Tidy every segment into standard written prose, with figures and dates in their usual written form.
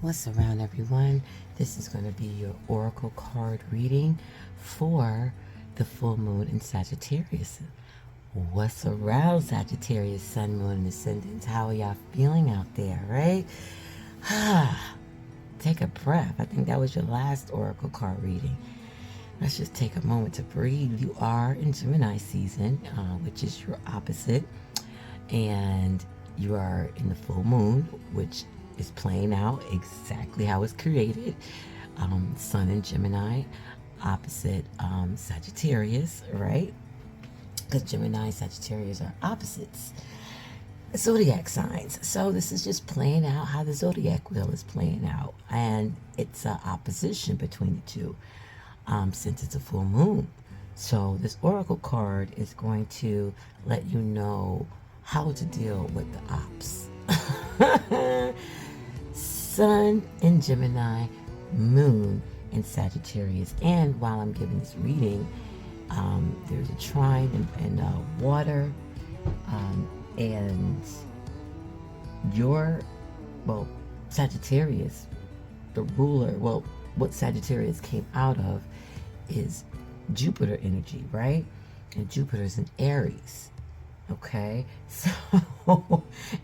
What's around, everyone? This is going to be your oracle card reading for the full moon in Sagittarius. What's around, Sagittarius, sun, moon, and ascendant? How are y'all feeling out there, right? Take a breath. I think that was your last oracle card reading. Let's just take a moment to breathe. You are in Gemini season, which is your opposite, and you are in the full moon, which is playing out exactly how it's created. Sun in Gemini, opposite Sagittarius, right? Because Gemini and Sagittarius are opposites. Zodiac signs. So this is just playing out how the zodiac wheel is playing out. And it's an opposition between the two since it's a full moon. So this oracle card is going to let you know how to deal with the ops. Sun in Gemini, moon in Sagittarius. And while I'm giving this reading, there's a trine in water, and Sagittarius, the ruler, what Sagittarius came out of is Jupiter energy, right? And Jupiter's in Aries. Okay, so,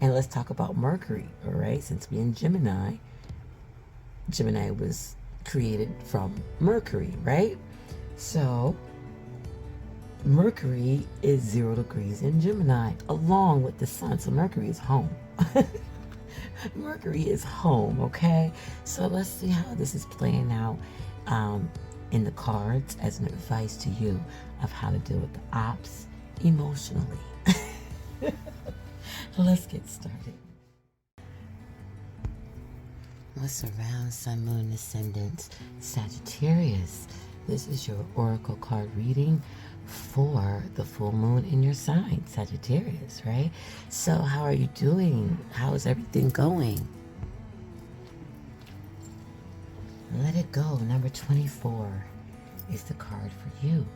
and let's talk about Mercury, all right? Since we're in Gemini, Gemini was created from Mercury, right? So, Mercury is 0 degrees in Gemini, along with the sun. So, Mercury is home. Mercury is home, okay? So, let's see how this is playing out in the cards as an advice to you of how to deal with the ops emotionally. Let's get started. What's around, sun, moon, ascendant, Sagittarius? This is your oracle card reading for the full moon in your sign, Sagittarius, right? So how are you doing? How is everything going? Let it go. Number 24 is the card for you.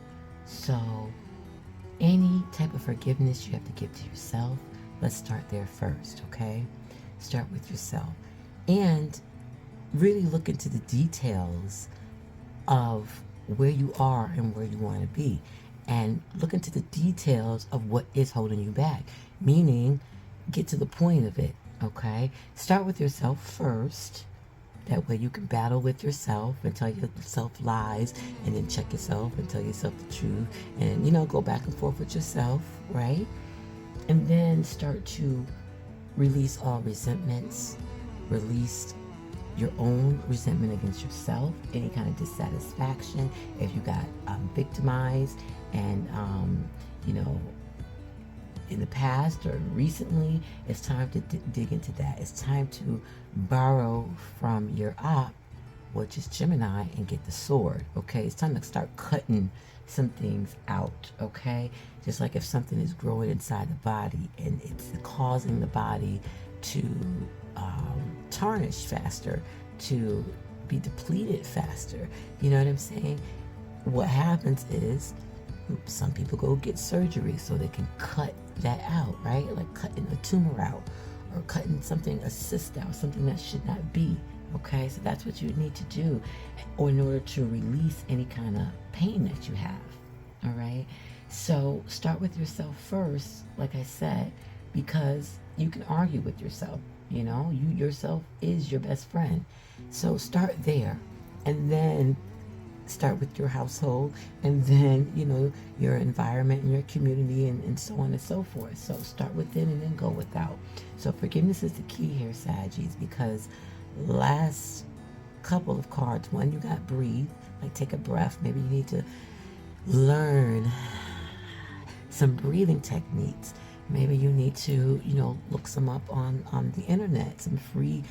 So any type of forgiveness you have to give to yourself, let's start there first, okay? Start with yourself. And really look into the details of where you are and where you want to be. And look into the details of what is holding you back. Meaning, get to the point of it, okay? Start with yourself first. That way you can battle with yourself and tell yourself lies, and then check yourself and tell yourself the truth, and go back and forth with yourself, right? And then start to release all resentments, release your own resentment against yourself, any kind of dissatisfaction. If you got victimized and in the past or recently, it's time to dig into that. It's time to borrow from your op, which is Gemini, and get the sword, okay? It's time to start cutting some things out, okay? Just like if something is growing inside the body and it's causing the body to tarnish faster, to be depleted faster, you know what I'm saying? What happens is some people go get surgery so they can cut that out, right? Like cutting a tumor out or cutting something, a cyst out, something that should not be, okay? So that's what you need to do in order to release any kind of pain that you have, all right? So start with yourself first, like I said, because you can argue with yourself, you yourself is your best friend. So start there, and then start with your household, and then your environment and your community, and so on and so forth. So start within and then go without. So forgiveness is the key here, Saggies, because last couple of cards, one, you got breathe, like take a breath. Maybe you need to learn some breathing techniques. Maybe you need to look some up on the internet, some free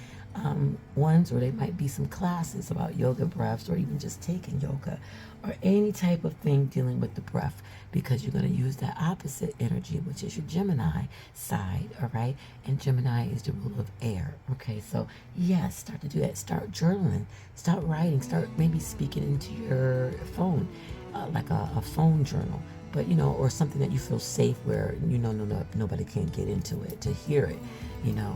ones, or they might be some classes about yoga breaths, or even just taking yoga, or any type of thing dealing with the breath, because you're going to use that opposite energy, which is your Gemini side, all right? And Gemini is the ruler of air, okay? So yes, start to do that. Start journaling, start writing, start maybe speaking into your phone, like a phone journal, but or something that you feel safe where nobody can get into it to hear it,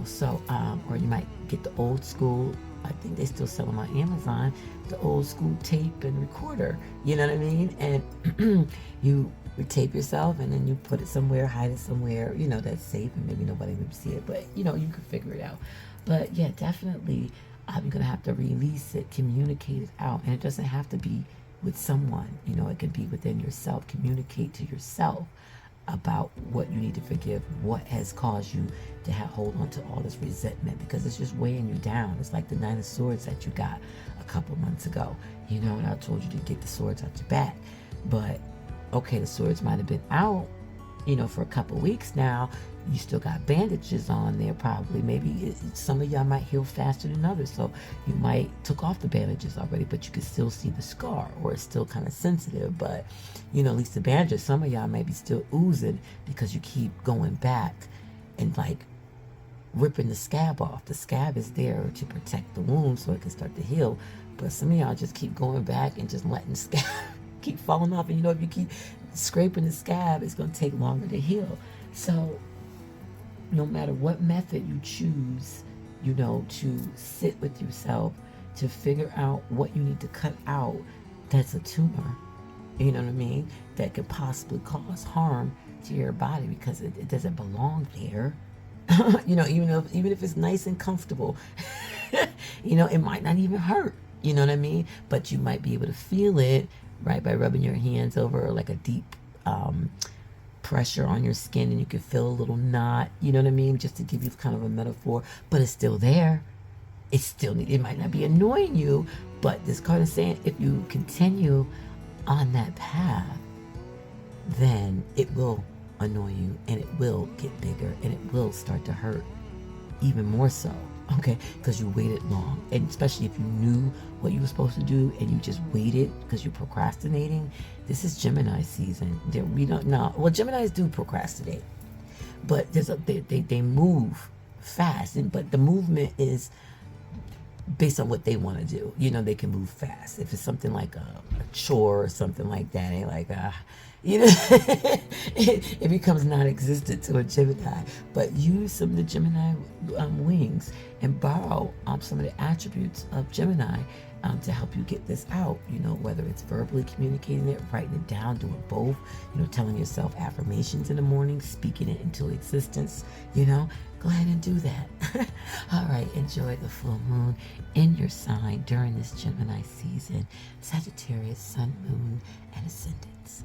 so or you might get the old school I think they still sell them on Amazon, the old school tape and recorder. You know what I mean? And you tape yourself, and then you put it somewhere, hide it somewhere, that's safe, and maybe nobody would see it, but you can figure it out. But yeah, definitely, you're gonna have to release it, communicate it out, and it doesn't have to be with someone. It can be within yourself. Communicate to yourself about what you need to forgive, what has caused you to hold on to all this resentment, because it's just weighing you down. It's like the 9 of Swords that you got a couple months ago, and I told you to get the swords out your back. But okay, the swords might have been out, for a couple weeks now. You still got bandages on there, probably. Maybe some of y'all might heal faster than others, so you might took off the bandages already, but you can still see the scar, or it's still kind of sensitive. But at least the bandages, some of y'all may be still oozing because you keep going back and like ripping the scab off. The scab is there to protect the wound so it can start to heal, but some of y'all just keep going back and just letting the scab keep falling off. And if you keep scraping the scab, it's going to take longer to heal. So no matter what method you choose, to sit with yourself, to figure out what you need to cut out, that's a tumor, you know what I mean, that could possibly cause harm to your body, because it doesn't belong there. Even if it's nice and comfortable, it might not even hurt, you know what I mean? But you might be able to feel it, right, by rubbing your hands over like a deep pressure on your skin, and you can feel a little knot, you know what I mean, just to give you kind of a metaphor. But it's still there. It might not be annoying you, but this card is saying if you continue on that path, then it will annoy you, and it will get bigger, and it will start to hurt even more so, okay, because you waited long. And especially if you knew what you were supposed to do and you just waited because you're procrastinating. This is Gemini season. We don't know. Well, Geminis do procrastinate, but they move fast, but the movement is based on what they want to do. They can move fast. If it's something like a chore or something like that, they like, it becomes non-existent to a Gemini. But use some of the Gemini wings and borrow some of the attributes of Gemini to help you get this out. Whether it's verbally communicating it, writing it down, doing both, telling yourself affirmations in the morning, speaking it into existence, go ahead and do that. All right, enjoy the full moon in your sign during this Gemini season. Sagittarius, Sun, Moon, and Ascendants.